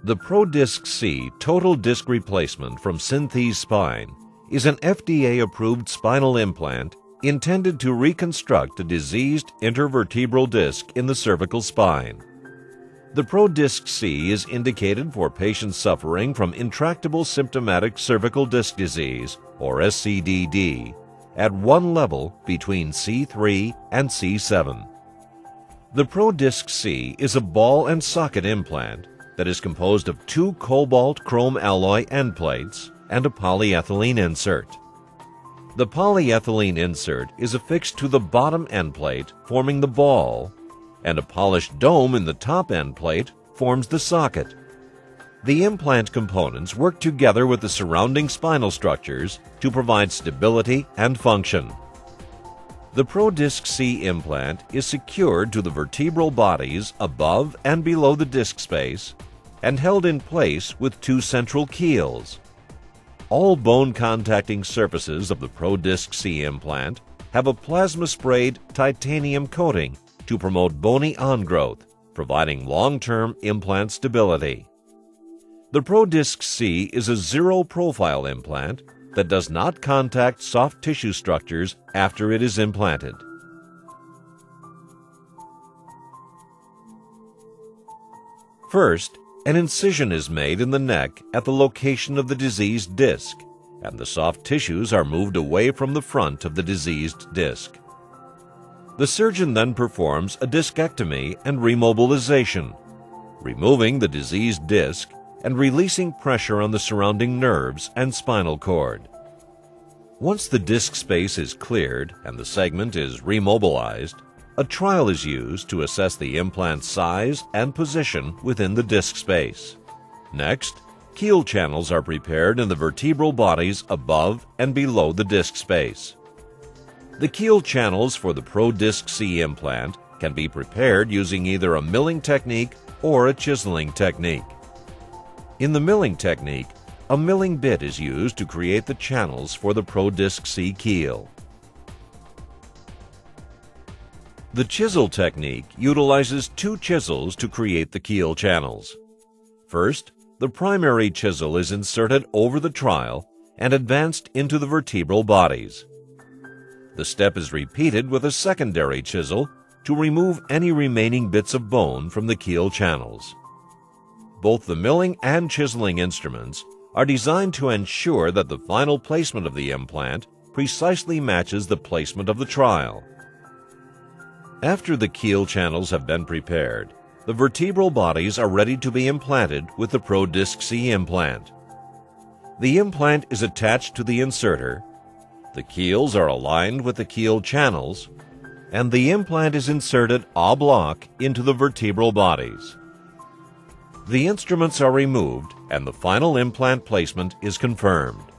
The ProDisc C total disc replacement from Synthes Spine is an FDA-approved spinal implant intended to reconstruct a diseased intervertebral disc in the cervical spine. The ProDisc C is indicated for patients suffering from intractable symptomatic cervical disc disease, or SCDD, at one level between C3 and C7. The ProDisc C is a ball and socket implant that is composed of two cobalt chrome alloy end plates and a polyethylene insert. The polyethylene insert is affixed to the bottom end plate, forming the ball, and a polished dome in the top end plate forms the socket. The implant components work together with the surrounding spinal structures to provide stability and function. The ProDisc C implant is secured to the vertebral bodies above and below the disc space and held in place with two central keels. All bone-contacting surfaces of the ProDisc C implant have a plasma-sprayed titanium coating to promote bony on-growth, providing long-term implant stability. The ProDisc C is a zero-profile implant that does not contact soft tissue structures after it is implanted. First, an incision is made in the neck at the location of the diseased disc, and the soft tissues are moved away from the front of the diseased disc. The surgeon then performs a discectomy and remobilization, removing the diseased disc and releasing pressure on the surrounding nerves and spinal cord. Once the disc space is cleared and the segment is remobilized, a trial is used to assess the implant's size and position within the disc space. Next, keel channels are prepared in the vertebral bodies above and below the disc space. The keel channels for the ProDisc C implant can be prepared using either a milling technique or a chiseling technique. In the milling technique, a milling bit is used to create the channels for the ProDisc C keel. The chisel technique utilizes two chisels to create the keel channels. First, the primary chisel is inserted over the trial and advanced into the vertebral bodies. The step is repeated with a secondary chisel to remove any remaining bits of bone from the keel channels. Both the milling and chiseling instruments are designed to ensure that the final placement of the implant precisely matches the placement of the trial. After the keel channels have been prepared, the vertebral bodies are ready to be implanted with the ProDisc C implant. The implant is attached to the inserter, the keels are aligned with the keel channels, and the implant is inserted en bloc into the vertebral bodies. The instruments are removed and the final implant placement is confirmed.